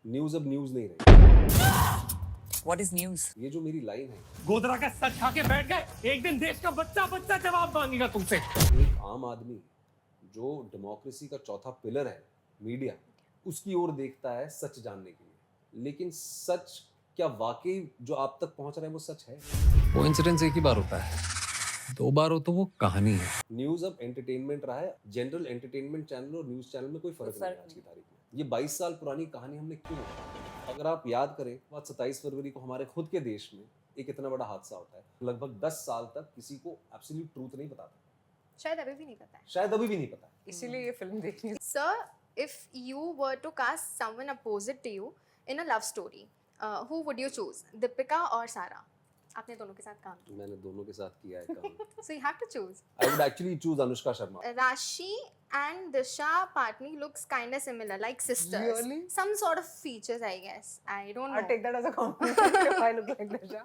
News अब news नहीं रही। What is news? ये जो मेरी लाइन है, गोदरा का सच खा के बैठ गए, एक दिन देश का बच्चा बच्चा जवाब मांगेगा तुमसे। एक आम आदमी जो डेमोक्रेसी का चौथा पिलर है, मीडिया, उसकी ओर देखता है सच जानने के लिए। लेकिन सच क्या वाकई जो आप तक पहुंच रहा है वो सच है? कोइंसिडेंस एक ही बार होता है, दो बार हो तो वो कहानी है। न्यूज अब एंटरटेनमेंट रहा है। जनरल एंटरटेनमेंट चैनल और न्यूज चैनल में कोई फर्क नहीं है आज की तारीख में। ये 22 साल पुरानी कहानी हमने क्यों बताई? अगर आप याद करें, बात 27 फरवरी को हमारे खुद के देश में एक इतना बड़ा हादसा होता है। लगभग 10 साल तक किसी को एब्सोल्यूट ट्रूथ नहीं पता था, शायद अभी भी नहीं पता है। शायद अभी भी नहीं पता है। इसीलिए ये फिल्म देखनी है। Sir, if you were to cast someone opposite to you in a love story, who would you choose? Deepika or Sara? आपने दोनों के साथ काम किया, मैंने दोनों के साथ किया है काम। so you have to choose. I would actually choose Anushka Sharma. Rashi and Disha Patni looks kind of similar, like sisters. Really? Some sort of features, I guess. I don't know. I'll take that as a compliment if I look like Disha.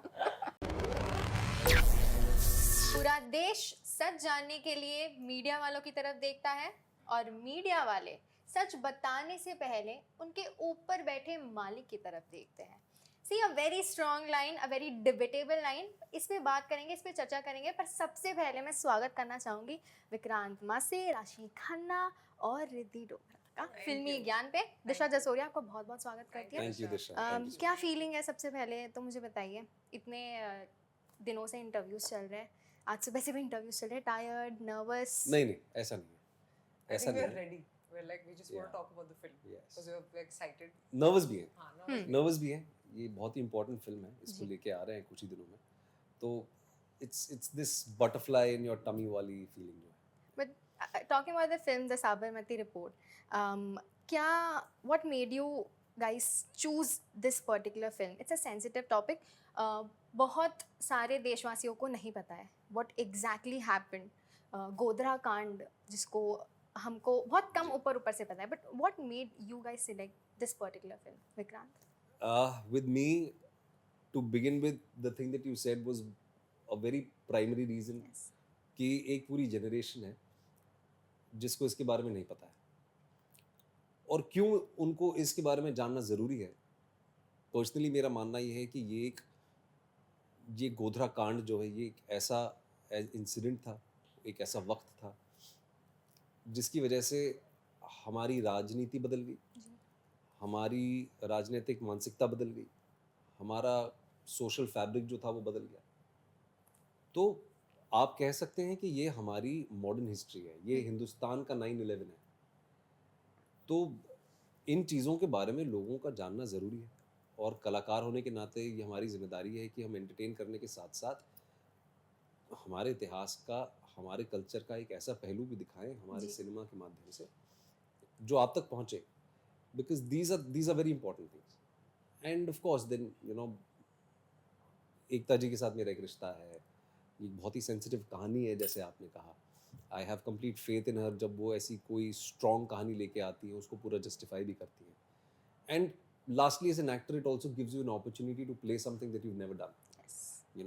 पूरा देश सच जानने के लिए media वालों की तरफ देखता है और मीडिया वाले सच बताने से पहले उनके ऊपर बैठे मालिक की तरफ देखते हैं। See a very strong line, a very debatable line. इस पे बात करेंगे, इस पे चर्चा करेंगे, पर सबसे पहले मैं स्वागत करना चाहूँगी विक्रांत मासे, राशि खन्ना और रिद्धि डोगरा का फिल्मी ज्ञान पे। दिशा जसोरिया, आपको बहुत बहुत स्वागत करती है। Thank you, Disha. Thank you so क्या फीलिंग है सबसे पहले तो मुझे बताइए। इतने दिनों से इंटरव्यूज चल रहे हैं, आज सुबह से भी इंटरव्यूज चल रहे हैं, टायर्ड, नर्वस? नहीं, ऐसा नहीं है। I ऐसा think we're नहीं है। ready. We're like we just want to talk about the film Yes. because we're excited. Nervous भी है, हाँ, no, नर्वस भी है। ये बहुत ही इंपॉर्टेंट फिल्म है, इसको जी। लेके आ रहे हैं कुछ ही दिनों में। तो it's this butterfly in your tummy वाली फीलिंग जो है। But talking about the film, the Sabarmati Report, क्या what made you guys choose this particular film? It's a sensitive topic. बहुत सारे देशवासियों को नहीं पता है what exactly happened. गोधरा कांड, जिसको हमको बहुत कम ऊपर से पता है, but what made you guys select this particular film, Vikrant? With me, to begin with, the thing that you said was a very primary reason Yes. कि एक पूरी जनरेशन है जिसको इसके बारे में नहीं पता है, और क्यों उनको इसके बारे में जानना ज़रूरी है। पर्सनली मेरा मानना ये है कि ये गोधरा कांड जो है, ये एक ऐसा इंसिडेंट था, एक ऐसा वक्त था जिसकी वजह से हमारी राजनीति बदल गई, जी। हमारी राजनीतिक मानसिकता बदल गई, हमारा सोशल फैब्रिक जो था वो बदल गया। तो आप कह सकते हैं कि ये हमारी मॉडर्न हिस्ट्री है, ये हिंदुस्तान का 9/11 है। तो इन चीज़ों के बारे में लोगों का जानना ज़रूरी है, और कलाकार होने के नाते ये हमारी जिम्मेदारी है कि हम एंटरटेन करने के साथ साथ हमारे इतिहास का, हमारे कल्चर का एक ऐसा पहलू भी दिखाएं हमारे जी। सिनेमा के माध्यम से जो आप तक पहुंचे, because these are very important things. And of course then Ekta ji के साथ मेरा एक रिश्ता है, ये बहुत ही सेंसिटिव कहानी है, जैसे आपने कहा। I have complete faith in her, जब वो ऐसी कोई स्ट्रॉन्ग कहानी लेके आती है, उसको पूरा जस्टिफाई भी करती है। And lastly, as an actor, it also gives you an opportunity to play something that you never done. Yes.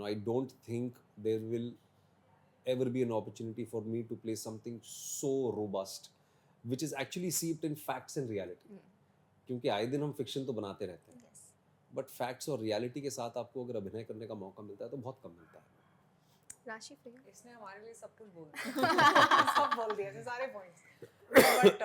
I don't think there will ever be an opportunity for me to play something so robust, which is actually seeped in facts and reality. क्योंकि आए दिन हम fiction तो बनाते रहते हैं, Yes. But facts और reality के साथ आपको अगर अभिनय करने का मौका मिलता है तो बहुत कम मिलता है। राशि for you? इसने हमारे लिए सब कुछ बोल दिया। सब बोल दिया, सारे points. But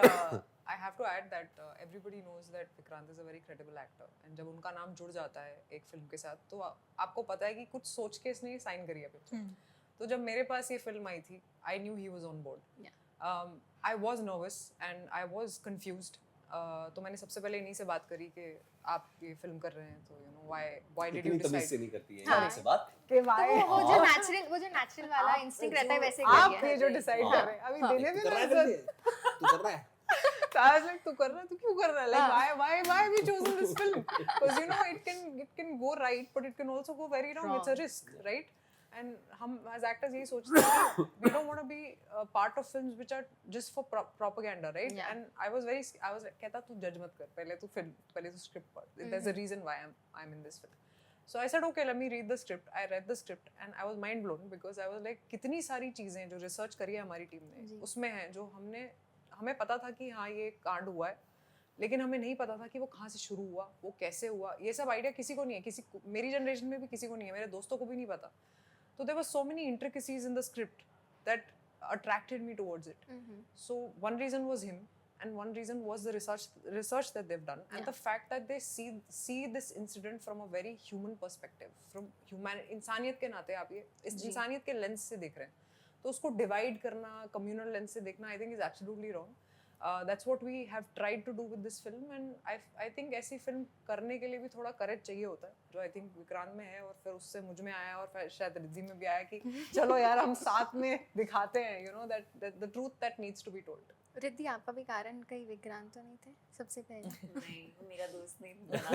I have to add that everybody knows that Vikrant is a very credible actor, and जब उनका नाम जुड़ जाता है एक फिल्म के साथ, तो आपको पता है कि कुछ सोच के इसने साइन करी है पिक्चर। तो जब मेरे पास ये फिल्म आई थी, I knew he was on board. Yeah. I was nervous and I was confused. तो मैंने सबसे पहले इन्हीं से बात करी कि आप ये फिल्म कर रहे हैं, तो why did you इतनी तमीज से decide? नहीं करती है हाँ। यार से बात। कि तो वो जो नेचुरल वाला इंस्टिंक्ट रहता है, वैसे आप करिए। ये जो डिसाइड कर रहे हैं, अभी हाँ। देने तू भी कर रहा है ना जल्दी, तू कर रहा है। तू कर रहा है, तू क्यों कर रहा है? Like why have we chosen this film? Because it can go right, but it can also go very wrong. It's a risk, right? And हम as actors यही सोचते हैं कि we don't want to be a part of films which are just for propaganda, right? Yeah. And I was कहता तू जज मत कर, पहले तू स्क्रिप्ट पढ़. There's a reason why I'm in this film. So I said, okay, let me read the script. I read the script and I was mind blown because I was like, कितनी सारी चीजें जो research करी है हमारी team ने, उसमें हैं जो हमें पता था कि हाँ ये कांड हुआ है, लेकिन हमें नहीं पता था कि वो कहाँ से शुरू हुआ, वो कैसे हुआ, ये सब आइडिया किसी को नहीं है, मेरी जनरेशन में भी किसी को नहीं है, मेरे दोस्तों को भी नहीं पता. तो there were so many intricacies in the script that attracted me towards it. So one reason was him, and one reason was the research that they've done, and the fact that they see this incident from a very human perspective, from इंसानियत के नाते आप ये इस इंसानियत के lens से देख रहे हैं. तो उसको डिवाइड करना, कम्युनल लेंस से देखना, I think is absolutely wrong. That's what we have tried to do with this film, and I think ऐसी फिल्म करने के लिए भी थोड़ा करेज चाहिए होता है, जो आई थिंक विक्रांत में है, और फिर उससे मुझ में आया, और फिर शायद रिद्धि में भी आया कि चलो यार हम साथ में दिखाते हैं, you know, that the truth that needs to be told. Riddhi, आपका भी कारण कहीं विक्रांत तो नहीं थे सबसे पहले? नहीं, वो मेरा दोस्त नहीं बना.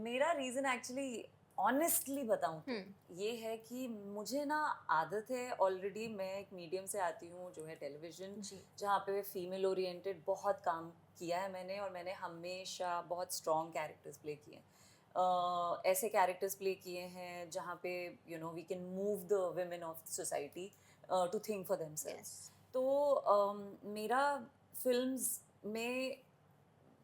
मेरा रीज़न एक्चुअली ऑनेस्टली बताऊं तो ये है कि मुझे ना आदत है, ऑलरेडी मैं एक मीडियम से आती हूँ जो है टेलीविज़न, जहाँ पे फीमेल ओरिएंटेड बहुत काम किया है मैंने, और मैंने हमेशा बहुत स्ट्रॉन्ग कैरेक्टर्स प्ले किए हैं. ऐसे कैरेक्टर्स प्ले किए हैं जहाँ पे you know we can move the women of society to think for themselves. तो मेरा फिल्म्स में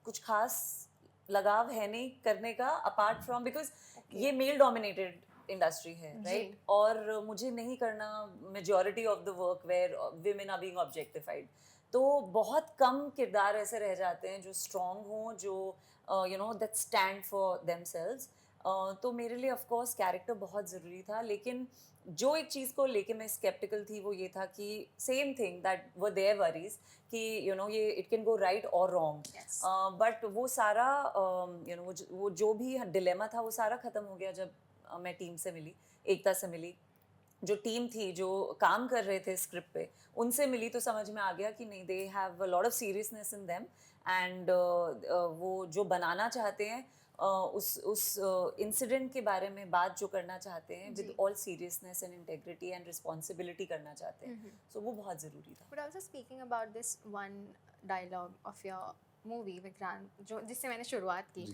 कुछ खास लगाव है नहीं करने का, अपार्ट फ्रॉम बिकॉज ये मेल डोमिनेटेड इंडस्ट्री है, राइट? और मुझे नहीं करना majority of the work where women are being objectified. तो बहुत कम किरदार ऐसे रह जाते हैं जो स्ट्रॉन्ग हों, जो you know that stand for themselves. तो मेरे लिए ऑफ कोर्स कैरेक्टर बहुत ज़रूरी था, लेकिन जो एक चीज़ को लेके मैं स्केप्टिकल थी वो ये था कि same thing that were their worries कि यू नो ये इट कैन गो राइट और रॉन्ग. बट वो सारा यू नो वो जो भी डिलेमा था वो सारा ख़त्म हो गया जब मैं टीम से मिली, एकता से मिली. जो टीम थी जो काम कर रहे थे स्क्रिप्ट पे, उनसे मिली तो समझ में आ गया कि नहीं, they have a lot of seriousness in them, and वो जो बनाना चाहते हैं उस इंसिडेंट के बारे में बात जो करना चाहते हैं with all seriousness and integrity and responsibility करना चाहते हैं. सो वो बहुत ज़रूरी था. But also speaking about this one dialogue of your movie Vikrant, जो जिससे मैंने शुरुआत की,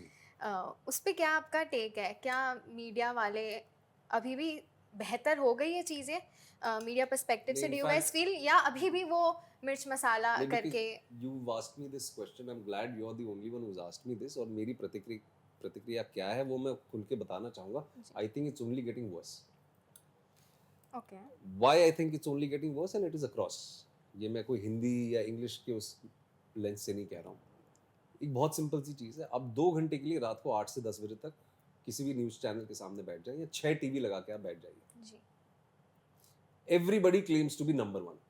उस पे क्या आपका टेक है? क्या मीडिया वाले अभी भी बेहतर हो गई ये चीज़ें मीडिया पर्सपेक्टिव से, डू यू गाइस फील, या अभी भी वो मिर्च मसाला करके? You asked me this question. I'm glad you're the only one who's asked me this. और मेरी प्रतिक्रिया क्या है वो मैं खुल के बताना चाहूँगा. I think it's only getting worse. Okay. Why I think it's only getting worse, and it is across. ये मैं कोई हिंदी या इंग्लिश के उस लेंस से नहीं कह रहा हूँ. एक बहुत सिंपल सी चीज़ है. आप 2 घंटे के लिए रात को 8 से 10 बजे तक किसी भी न्यूज़ चैनल के सामने बैठ जाए, या 6 टीवी लगा के आप बैठ जाइए. जी. Everybody claims to be number one.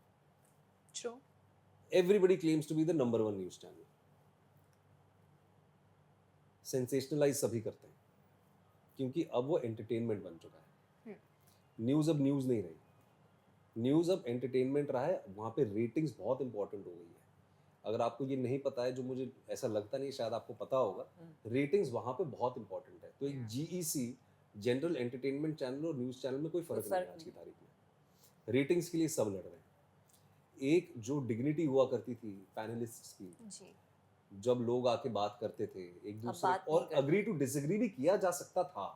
True. Everybody claims to be the number one news channel. Sensationalise सभी करते हैं क्योंकि अब वो एंटरटेनमेंट बन चुका है. न्यूज़ अब न्यूज़ नहीं रही, न्यूज़ अब एंटरटेनमेंट रहा है. वहाँ पे रेटिंग्स बहुत इंपॉर्टेंट हो गई है. अगर आपको ये नहीं पता है, जो मुझे ऐसा लगता नहीं, शायद आपको पता होगा, रेटिंग्स वहाँ पे बहुत इंपॉर्टेंट है. तो एक GEC जनरल एंटरटेनमेंट चैनल और न्यूज़ चैनल में कोई फ़र्क नहीं है आज की तारीख में. रेटिंग्स के लिए सब लड़ रहे हैं. एक जो डिग्निटी हुआ करती थी पैनलिस्ट्स की, जब लोग आके बात करते थे एक दूसरे, और अग्री टू डिसएग्री भी किया जा सकता था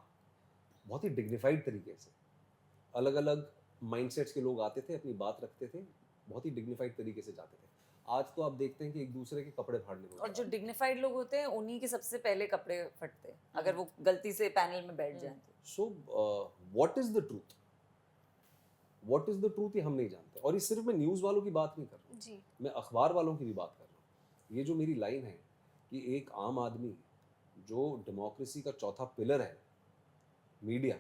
बहुत ही डिग्निफाइड तरीके से. अलग अलग माइंडसेट्स के लोग आते थे, अपनी बात रखते थे, बहुत ही डिग्निफाइड तरीके से जाते थे. आज तो आप देखते हैं कि एक दूसरे के कपड़े फाड़ने को, और जो डिग्निफाइड लोग होते हैं उन्हीं के सबसे पहले कपड़े फटते हैं अगर वो गलती से पैनल में बैठ जाएं. So what is the truth, what is the truth, ये हम नहीं जानते. और ये सिर्फ मैं न्यूज़ वालों की बात नहीं कर रहा हूँ, मैं अखबार वालों की भी बात कर रहा हूँ. ये जो मेरी लाइन है कि एक आम आदमी जो डेमोक्रेसी का चौथा पिलर है, मीडिया,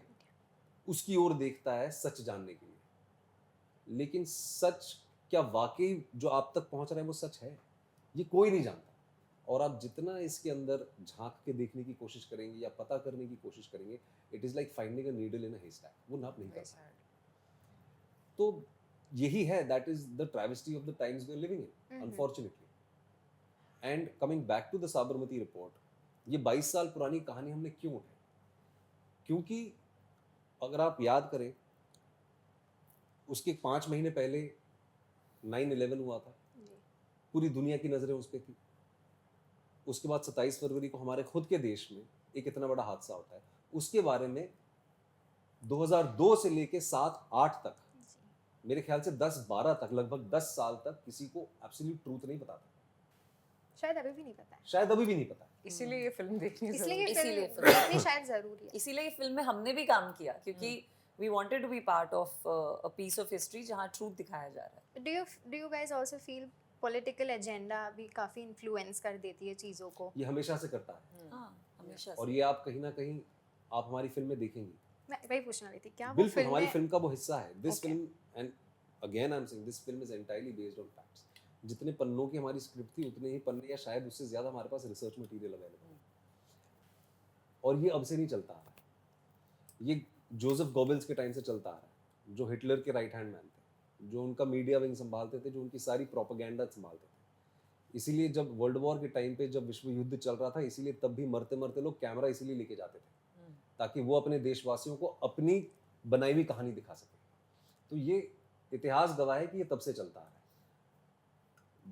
उसकी ओर देखता है सच जानने के लिए. लेकिन सच क्या वाकई जो आप तक पहुंच रहा है वो सच है, ये कोई नहीं जानता. और आप जितना इसके अंदर झांक के देखने की कोशिश करेंगे या पता करने की कोशिश करेंगे, it is like finding a needle in a haystack. वो नाप नहीं करता. तो यही है, that is the travesty of the times we are living in, unfortunately. And coming back to the Sabarmati report, ये 22 साल पुरानी कहानी हमने क्यों उठाई? क्योंकि अगर आप याद करें, उसके 5 महीने पहले 9/11 हुआ था. पूरी दुनिया की नज़रें उस पर थी. उसके बाद 27 फरवरी को हमारे खुद के देश में एक इतना बड़ा हादसा होता है. उसके बारे में 2002 से लेके 7-8 तक, मेरे ख्याल से 10-12 तक, लगभग 10 साल तक किसी को एब्सोल्यूट ट्रूथ नहीं पता था. शायद अभी भी नहीं पता है, शायद अभी भी नहीं पता है। इसीलिए ये फिल्म देखनी इसलिए जरूरी ये इसीलिए फिल्म फिल्म। देखनी शायद जरूरी है। इसीलिए ये फिल्म में हमने भी काम किया क्योंकि we wanted to be part of a piece of history जहाँ ट्रूथ दिखाया जा रहा है। Do you guys also feel political agenda भी काफी इन्फ्लुएंस कर देती है चीजों को? ये हमेशा से करता है हाँ हमेशा और से। ये आप कहीं ना कहीं आप हमारी फिल्म में देखेंगी। मैं वही पूछने वाली थी, क्या वो बिल्कुल फिल्म हमारी में फिल्म का वो हिस्सा है। This Okay. Film and again I am saying this film is entirely based on facts. जितने पन्नों की हमारी स्क्रिप्ट थी उतने ही पन्ने या शायद उससे ज्यादा हमारे पास रिसर्च मटेरियल अवेलेबल है और ये अब से नहीं चलता आ रहा है। ये जोसेफ गोबेल्स के टाइम से चलता आ रहा है, जो हिटलर के राइट हैंड मैन थे, जो उनका मीडिया विंग संभालते थे, जो उनकी सारी प्रोपेगेंडा संभालते थे। इसीलिए जब वर्ल्ड वॉर के टाइम पे जब विश्व युद्ध चल रहा था, इसीलिए तब भी मरते मरते लोग कैमरा इसीलिए लेके जाते थे ताकि वो अपने देशवासियों को अपनी बनाई हुई कहानी दिखा सके। तो ये इतिहास गवाह है कि ये तब से चलता आ रहा है।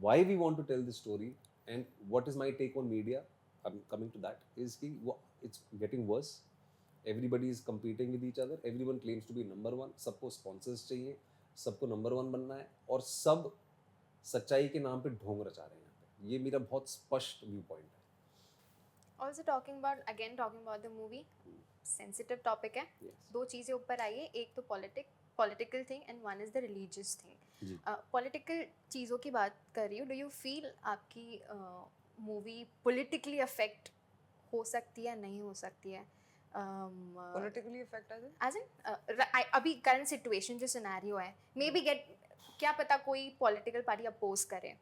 Why we want to tell this story and what is my take on media, I'm coming to that, is कि वो it's getting worse. Everybody is competing with each other. Everyone claims to be number one. सबको sponsors चाहिए, सबको number one बनना है और सब सच्चाई के नाम पे ढोंग रचा रहे हैं यहाँ पे। ये मेरा बहुत स्पष्ट व्यू पॉइंट है। also talking about the movie, sensitive topic है। Yes. दो चीजें ऊपर आई है, एक तो political thing and one is the religious thing. जी। पॉलिटिकल चीज़ों की बात कर रही हूँ, डू यू फील आपकी मूवी पॉलिटिकली अफेक्ट हो सकती है, नहीं हो सकती है? politically affect as in? As in अभी करंट सिचुएशन जो सिनेरियो है, मे बी गेट क्या पता कोई पॉलिटिकल पार्टी अपोज करे।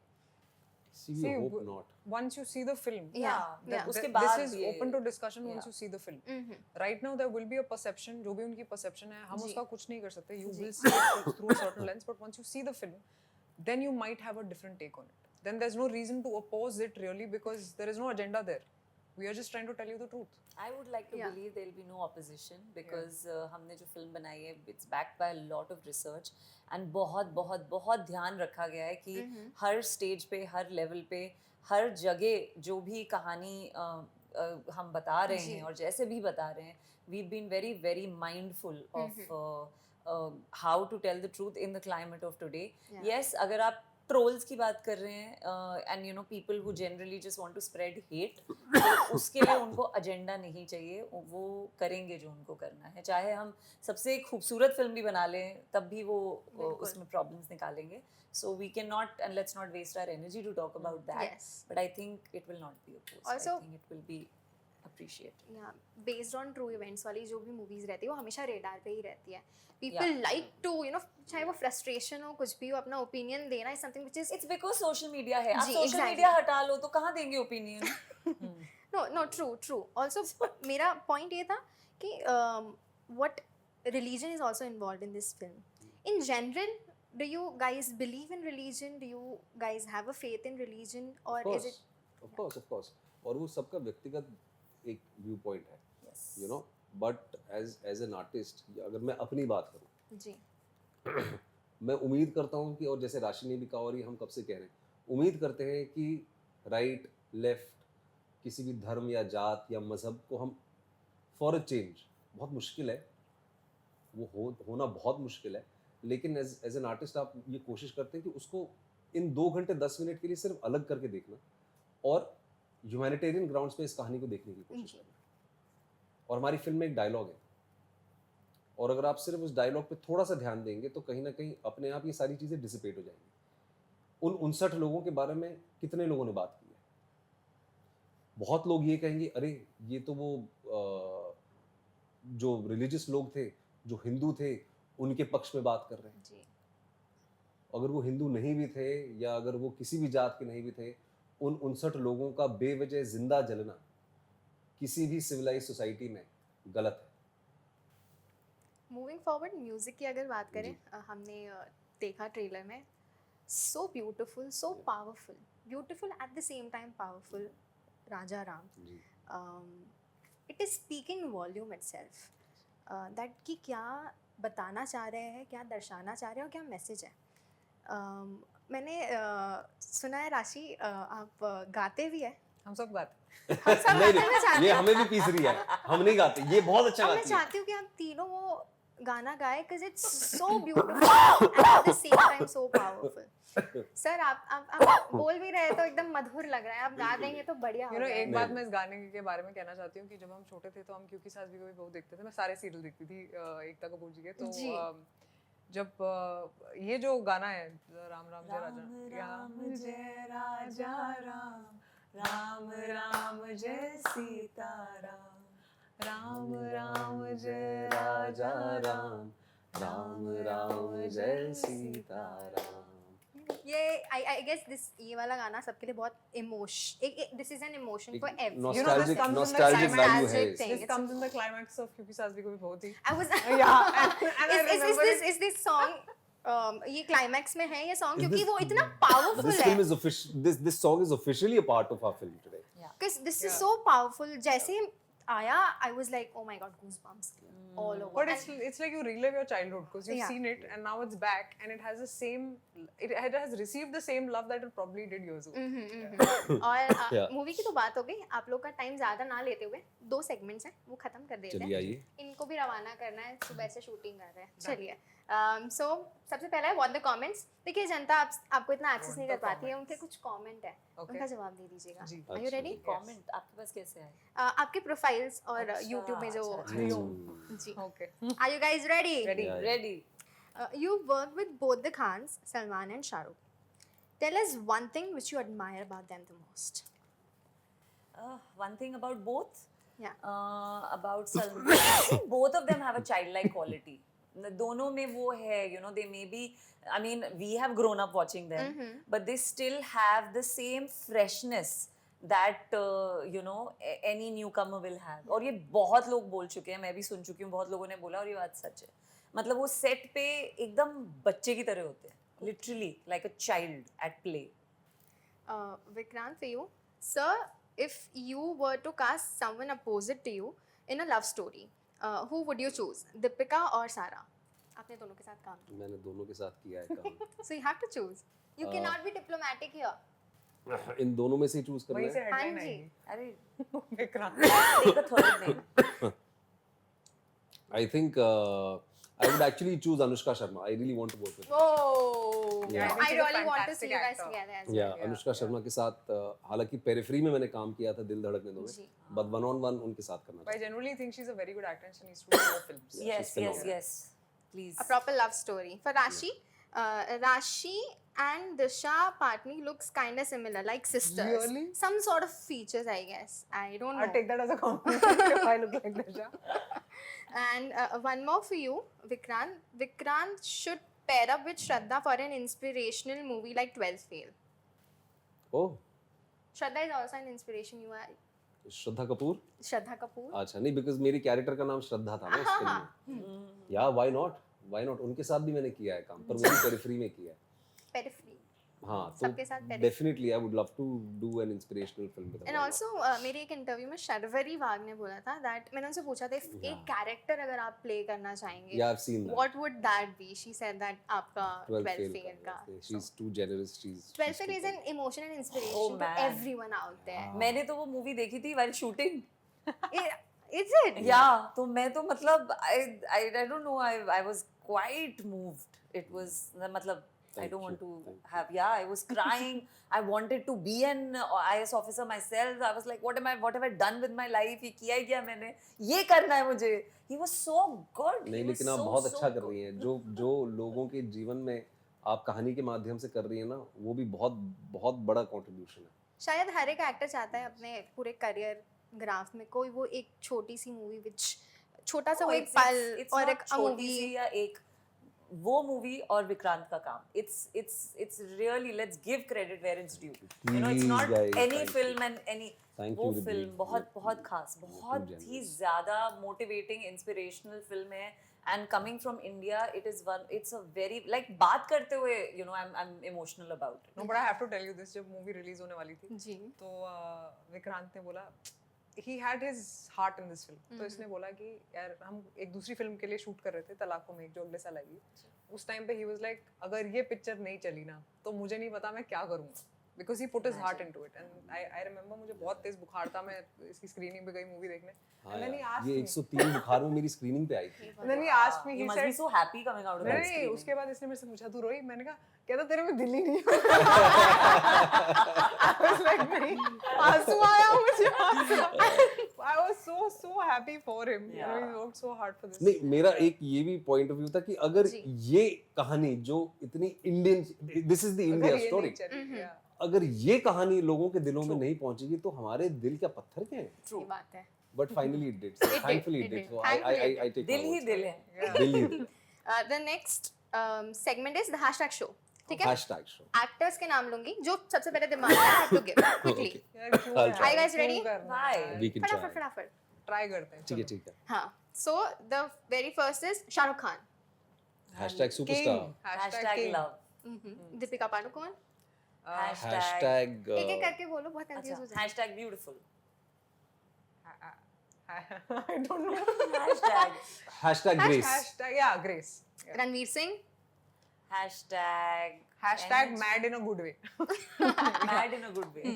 See, See, we hope w- not. Once you see the film, Yeah. उसके this बाद is ये- open to discussion once Yeah. you see the film. Right now there will be a perception, जो भी उनकी perception है, हम जी। उसका कुछ नहीं कर सकते. You ji. will see it through a certain lens, but once you see the film, then you might have a different take on it. Then there's no reason to oppose it really because there is no agenda there. We are just trying to tell you the truth. I would like to Yeah. believe there will be no opposition because हमने जो film बनाई है it's backed by a lot of research and बहुत बहुत बहुत ध्यान रखा गया है कि हर स्टेज पे, हर लेवल पे, हर जगह जो भी कहानी हम बता रहे जी। हैं और जैसे भी बता रहे हैं, we've been very very mindful of how to tell the truth in the climate of today. Yeah. Yes, अगर आप ट्रोल्स की बात कर रहे हैं and you know people who generally just want to spread hate, तो उसके लिए उनको एजेंडा नहीं चाहिए, वो करेंगे जो उनको करना है। चाहे हम सबसे खूबसूरत फिल्म भी बना लें तब भी वो बिल्कुल। उसमें प्रॉब्लम्स निकालेंगे। So we can not and let's not waste our energy to talk about that, Yes. But I think it will not be opposed. Also- I think it will be appreciated. या based on true events वाली जो भी movies रहती है वो हमेशा radar पे ही रहती है। People like to you know, चाहे वो फ्रस्ट्रेशन हो, कुछ भी हो, अपना ओपिनियन देना is something which is it's because social media है। आप जी, सोशल exactly. मीडिया हटा लो तो कहाँ देंगे ओपिनियन? no true also मेरा point ये था कि what religion is also involved in this film in general. Do you guys believe in religion? Do you guys have a faith in religion, or is it Of course. और वो सबका व्यक्तिगत एक view point है, Yes. you know. But as an artist अगर मैं अपनी बात करूँ, जी मैं उम्मीद करता हूँ कि, और जैसे राशि ने भी कहा और ये हम कब से कह रहे हैं, उम्मीद करते हैं कि राइट लेफ्ट किसी भी धर्म या जात या मज़हब को हम फॉर अ चेंज, बहुत मुश्किल है वो होना बहुत मुश्किल है, लेकिन एज एन आर्टिस्ट आप ये कोशिश करते हैं कि उसको इन 2 घंटे 10 मिनट के लिए सिर्फ अलग करके देखना और ह्यूमैनिटेरियन ग्राउंड्स पे इस कहानी को देखने की कोशिश जी। करना। और हमारी फिल्म में एक डायलॉग है और अगर आप सिर्फ उस डायलॉग पे थोड़ा सा ध्यान देंगे तो कहीं ना कहीं अपने आप ये सारी चीज़ें डिसिपेट हो जाएंगी। उन 59 लोगों के बारे में कितने लोगों ने बात की है? बहुत लोग ये कहेंगे अरे ये तो वो जो रिलीजियस लोग थे, जो हिंदू थे, उनके पक्ष में बात कर रहे हैं। जी अगर वो हिंदू नहीं भी थे या अगर वो किसी भी जात के नहीं भी थे, उन 59 लोगों का बेवजह जिंदा जलना किसी भी सिविलाइज सोसाइटी में गलत है। मूविंग फॉरवर्ड, म्यूजिक की अगर बात करें, हमने देखा ट्रेलर में, so beautiful, so powerful, beautiful at the same time powerful, Raja Ram. जी। It is speaking volume itself that कि क्या बताना चाह रहे हैं, क्या दर्शाना चाह रहे हैं और क्या मैसेज है। मैंने सुना है राशि आप गाते भी है। हम सब गाते हम सब नहीं गाते हैं, मैं नहीं, चाहती ये हूँ- हमें भी पीस रही है, हम नहीं गाते, ये बहुत अच्छा और मैं गाती है। चाहती हूँ कि आप तीनों वो गाना गाए because it's so beautiful and at the same time so powerful. Sir आप बोल भी रहे तो एकदम मधुर लग रहा है, आप गा देंगे तो बढ़िया हो एक जाएगा। बात मैं इस गाने के बारे में कहना चाहती हूँ कि जब हम छोटे थे तो हम क्योंकि सास भी कभी बहुत देखते थे, मैं सारे सीरियल देखती थी एकता कपूर जी के, तो जी। जब ये जो गाना है राम राम जय राजा, राम जय राजा राम, राम राम जय सीताराम, राम राम जय राजा राम, राम राम जय सीताराम। ये I guess ये वाला गाना सबके लिए बहुत this is an emotion for everyone. You know, this nostalgic comes in the nostalgic climax. Value है Nostalgic thing. This comes in the climax of क्योंकि सास भी कभी बहुत ही I was yeah and I remember it. is this song ये climax में है ये सॉन्ग Is क्योंकि this- वो इतना पावरफुल This है film is official. This song is officially a part of our film today. because this is Yeah. so powerful. जैसे आया I was like oh my god goosebumps all over. But And- it's like you relive your childhood because you've Yeah. seen it and now it's back and it has the same, it has received the same love that it probably did years ago. और Yeah. Movie की तो बात हो गई, आप लोग का time ज़्यादा ना लेते हुए 2 सेगमेंट्स हैं वो ख़त्म कर देते चलिए हैं। आइए। इनको भी रवाना करना है, सुबह से शूटिंग कर रहे हैं। चलिए सो सबसे पहला है व्हाट द कमेंट्स। देखिए जनता आपको इतना एक्सेस What नहीं the कर पाती है, comments? उनके कुछ कमेंट है, Okay. उनका जवाब दे दीजिएगा। जी। Are you ready? कमेंट आपके पास कैसे आए? आपके प्रोफाइल्स और अच्छा, यूट्यूब में जो अच्छा, Hmm. जी। Okay. Are you guys ready? Ready. Yeah. Ready. You work with both the Khans, Salman and Shah Rukh. Tell us one thing which you admire about them the most. One thing about both. Yeah. About Salman, I think both of them have a childlike quality. दोनों में वो है, you know, they may be, I mean, we have grown up watching them, but they still have the same freshness that you know any newcomer will have. और ये बहुत लोग बोल चुके हैं, मैं भी सुन चुकी हूँ, बहुत लोगों ने बोला और ये बात सच है। मतलब वो सेट पे एकदम बच्चे की तरह होते हैं, literally like a child at play. Vikrant, for you, sir, if you were to cast someone opposite to you in a love story, who would you choose, Deepika or Sara? आपने दोनों के साथ काम किया, मैंने दोनों के साथ किया है काम। so you have to choose. You cannot be diplomatic here. इन दोनों में से चूज करना वहीं से है। headline हाँ जी। आएगी। अरे Vikrant. take a third name. I think I would actually choose Anushka Sharma. I really want to work with her. Oh, Yeah. I She's a really want to see fantastic you guys actor. together as well. Yeah, Anushka Sharma के साथ हालांकि periphery में मैंने काम किया था दिल धड़कने दो जी। में, but one on one उनके साथ करना But I था। genuinely think she's a very good actor and she needs to do more films. Yeah, Yes, she's yes, phenomenal. yes. Please. A proper love story. For Rashi, Rashi and Disha Patni looks kind of similar, like sisters. Really? Some sort of features, I guess. I don't know. I'll take that as a compliment if I look like Disha. And one more for you, Vikrant. Vikrant should pair up with Shraddha for an inspirational movie like 12th Fail. Oh, Shraddha is also an inspiration. You are Shraddha Kapoor. Shraddha Kapoor. अच्छा नहीं, because मेरी character का नाम श्रद्धा था ना उस film में। या व्हाई नॉट, उनके साथ भी मैंने किया है काम, पर वो भी पेरिफेरी में किया है। Periphery. हाँ, सबके साथ तो periphery. Definitely I would love to do an inspirational film with And also मेरे एक इंटरव्यू में शर्वरी वाघ ने बोला था that मैंने उनसे पूछा था एक कैरेक्टर अगर आप प्ले करना चाहेंगे, या I have seen that. what would that be? She said that आपका 12th Fail का. She is too generous, she is 12th Fail is an emotion and inspiration Oh, to man. everyone out there. मैंने तो वो movie देखी थी while shooting. Is it? Yeah, तो मैं तो मतलब I don't know, I was quite moved. It was मतलब I Thank don't want you, to thank you. have, yeah, I was crying. I wanted to be an IS officer myself. I was like, what have I done with my life? ये किया ही क्या मैंने? ये करना है मुझे. He was so good. नहीं, He was लेकिन आप so, बहुत so अच्छा कर good. रही हैं। जो लोगों के जीवन में आप कहानी के माध्यम से कर रही हैं ना, वो भी बहुत बहुत बड़ा कंट्रीब्यूशन है। शायद हर एक एक्टर चाहता है अपने पूरे करियर ग्राफ में कोई वो एक छोटी सी मूवी विच छोटा सा No, वो एक it's- पल it's और not एक छोटी मूवी सी या एक वो मूवी और विक्रांत का काम. It's really, let's give credit where it's due. You know, it's Please, not guys, any thank film you. and any Thank वो you, फिल्म Riddhi. बहुत बहुत You're खास, too बहुत ही generous. ज़्यादा motivating, inspirational फिल्म है. And coming from India, it's a very, like बात करते हुए, you know, I'm emotional about it. No, but I have to tell you this, जब movie release होने वाली थी, जी तो विक्रांत ने बोला he had his heart in this film. तो इसने बोला कि यार हम एक दूसरी फिल्म के लिए शूट कर रहे थे तलाकों में, जो अगले साल आएगी। उस टाइम पे he was like, अगर ये पिक्चर नहीं चली ना तो मुझे नहीं पता मैं क्या करूँगा। because he put his heart into it. And I remember मुझे बहुत तेज बुखार था, मैं इसकी स्क्रीनिंग पे गई मूवी देखने. हाँ And then he यार, asked ये me. 103 बुखार में मेरी स्क्रीनिंग पे आई थी. And then he asked me, You he must be said, so happy coming out of that नहीं screening. उसके बाद इसने मेरे से पूछा तू रोई, मैंने कहा कहता तेरे में दिल ही नहीं. I was like नहीं, आंसू आया मुझे. I was so happy for him. You know, he worked so hard for this. नहीं, मेरा एक ये भी पॉइंट ऑफ व्यू था कि अगर जी. ये कहानी जो इतनी Indian, this is the India अगर ये स्टोरी, नहीं चली, yeah. अगर ये कहानी लोगों के दिलों में नहीं पहुंचेगी तो हमारे दिल क्या पत्थर के हैं? ये बात है. But finally it did, did, thankfully it it did. did. So Thankfully it I take दिल ही दिल है. दिल ही दिल. The next segment is the hashtag show. ठीक है? Hashtag show. Actors के नाम लूंगी जो सबसे पहले दिमाग में आए, I have to give quickly. यार क्यों I'll यार, try. Are you guys ready? क्यों करना Bye. है? वी कैन फटाफट ट्राई. फटाफट. ट्राई करते हैं. ठीक है, चलो. ठीक है. हाँ. So the very first is Shahrukh Khan. Hashtag King. Superstar. Hashtag Hashtag King. love. Deepika Padukone. Hashtag एक एक करके बोलो, बहुत कंफ्यूज हो अच्छा, जाए. hashtag beautiful. I don't know. Hashtag. Hashtag grace. Hashtag, yeah, Grace. Yeah. Ranveer Singh. Hashtag. Hashtag mad in a good way. Mad in a good way.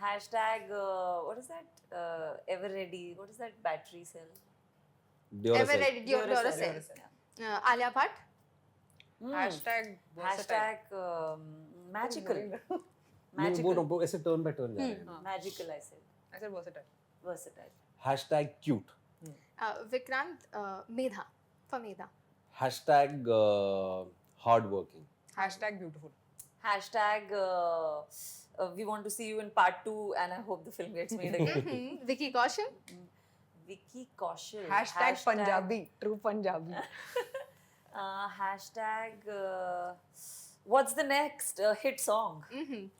Hashtag. What is that? Ever ready. What is that battery cell? Ever ready Duracell. Duracell. Alia Bhatt. Hashtag Hashtag magical. वो Magical. वो ऐसे turn by turn जा रहे हैं. Magical, I said. I said versatile. Versatile. Hashtag cute. Vikrant Medha. For Medha. Hashtag hard working. Hashtag beautiful. Hashtag. We want to see you in part 2, and I hope the film gets made again. Vicky Kaushal. Vicky Kaushal. Hashtag Punjabi. True Punjabi. Hashtag. What's the next hit song?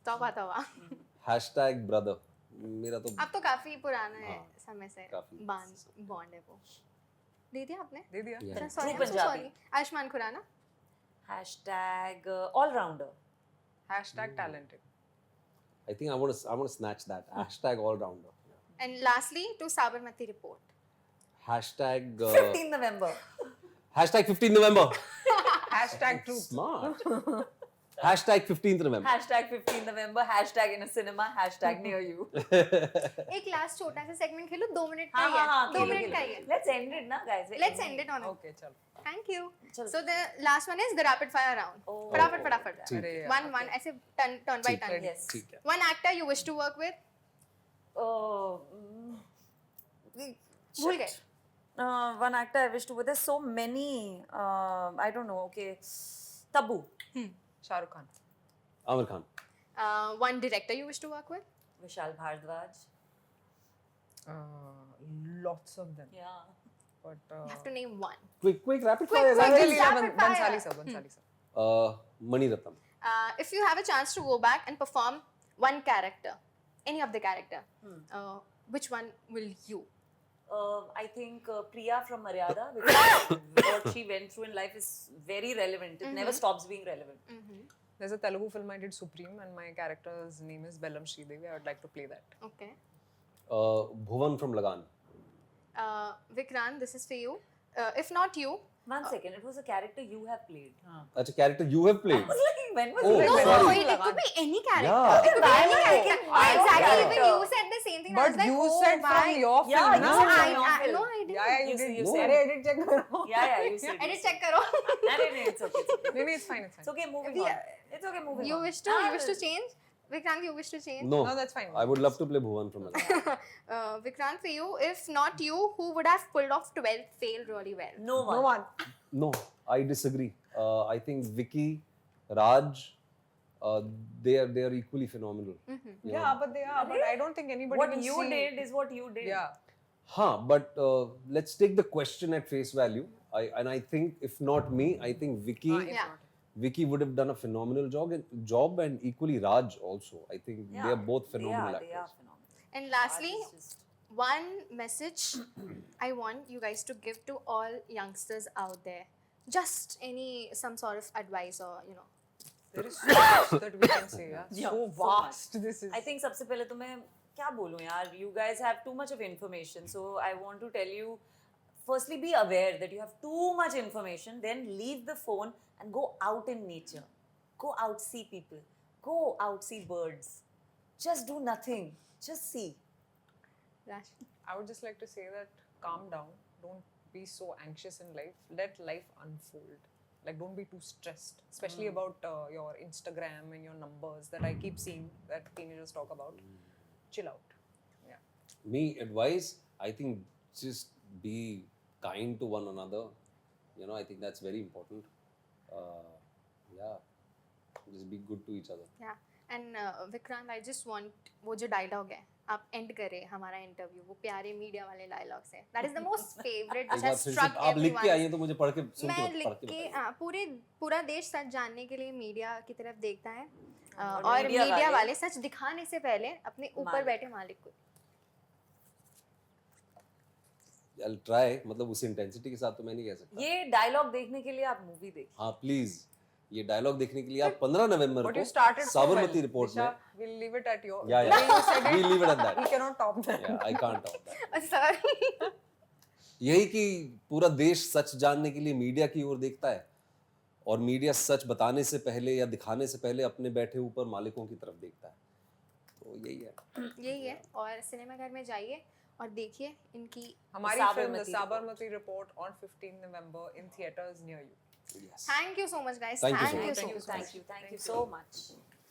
तौबा तौबा. Hashtag brother. मेरा तो अब तो काफी पुराना है हाँ, समय से. काफी. बॉन्ड है वो. दे दिया आपने? दे दिया. Yeah. Sorry, True Punjabi. Sorry. Ayushmann Khurrana. Hashtag all-rounder. Hashtag talented. I think I want to snatch that. Hashtag all rounder. And lastly, to Sabarmati report. Hashtag 15 November. hashtag 15 November. Hashtag truth. Smart. Hashtag 15th November. Hashtag 15 November. Hashtag in a cinema. Hashtag near you. एक last छोटा सा segment खेलो, 2 minute का ही है. 2 minute का ही है. Let's end it now, guys. Let's end it on it. Okay, chalo. Thank you. चलो. So the last one is the rapid fire round. Oh. फटाफट फटाफट. ठीक. अरे यार, One ऐसे turn by ठीक. turn. Yes. ठीक है. One actor you wish to work with. भूल गए. One actor I wish to. There's so many. I don't know. Okay. Tabu. Shah Rukh Khan. Amir Khan. One director you wish to work with. Vishal Bhardwaj. Lots of them. Yeah. But You have to name one. Quick rapid Quick, fire. quick. right? Leela rapid fire. Bansali sir, Bansali sir. Mani Ratnam. If you have a chance to go back and perform one character, any of the character, which one will you? I think Priya from Maryada, because what she went through in life is very relevant. It never stops being relevant. There's a Telugu film I did, Supreme, and my character's name is Bellam Sridevi. I would like to play that. Okay. Bhuvan from Lagan. Vikrant, this is for you. If not you, One second, it was a character you have played. That's a character you have played. I was like, when was Oh, it? no, sorry. it could be any character. Yeah. It could be any Wow. character. Wow. Exactly. Character. Even you said the same thing. I was But like, you oh, said why? from your Yeah, film, you na? said No, from your film. no, I didn't. Yeah, yeah, You you did. said- अरे edit check करो. Yeah, you said. Edit check karo. No, it's okay. It's okay. नहीं नहीं, it's fine, it's fine. It's okay, moving We- on. It's okay, moving You on. wish to change? Vikrant, you wish to change? No. No, that's fine. I would love to play Bhuvan from Lagan. Vikrant, for you, if not you, who would have pulled off 12 fail really well? No one. No one. No, I disagree. I think Vicky, Raj, they are equally phenomenal. You know. Yeah, but they are. But I don't think anybody What will you see. did is what you did. Yeah. Huh, but let's take the question at face value. I think if not me, I think Vicky Yeah. Vicky would have done a phenomenal job and equally Raj also. I think Yeah, they are both phenomenal they are actors. phenomenal. And lastly, Raj is just- one message I want you guys to give to all youngsters out there. Just some sort of advice or, you know. There is so much that we can say. Yeah. Yeah, So so vast this is. I think सबसे पहले तो मैं क्या बोलूँ यार, you guys have too much of information, so I want to tell you, firstly be aware that you have too much information, then leave the phone and go out in nature, go out, see people, go out, see birds. Just do nothing. Just see. Rash. I would just like to say that calm down. Don't be so anxious in life. Let life unfold. Like, don't be too stressed, especially about your Instagram and your numbers that I keep seeing that teenagers talk about. Chill out. Yeah. Me advice, I think just be kind to one another. You know, I think that's very important. Yeah, just be good to each other. Yeah. And Vikrant, I just want वो जो dialogue है आप and करें हमारा interview वो प्यारे media वाले dialogue से. That is the most favorite एक which बार has फिर से struck आप लिख के everyone. आइए तो मुझे पढ़ के सुन मैं के लिख पढ़ के के बताइए. पूरा देश सच जानने के लिए मीडिया की तरफ देखता है और और मीडिया मीडिया वाले वाले सच दिखाने से पहले अपने ऊपर मालिक। बैठे मालिक को. I'll try, मतलब उस इंटेंसिटी के साथ तो मैं नहीं कह सकता. ये डायलॉग देखने के लिए आप मूवी देखिए. हाँ प्लीज, ये डायलॉग देखने के लिए आप 15 नवंबर What you को started so Sabarmati well. Report Disha, में. we'll leave it at your. Yeah, The way you said we it, leave it at that. we cannot top that. Yeah, I can't top that. Sorry. यही कि पूरा देश सच जानने के लिए media की ओर देखता है और मीडिया सच बताने से पहले या दिखाने से पहले अपने बैठे ऊपर मालिकों की तरफ देखता है. तो यही है. यही है. और सिनेमाघर में जाइए और देखिए इनकी हमारी film, The Sabarmati Sabarmati Report, on 15 November in theaters near you. Yes. Thank you so much guys. Thank you so thank much. You Thank so you, much. thank you so much.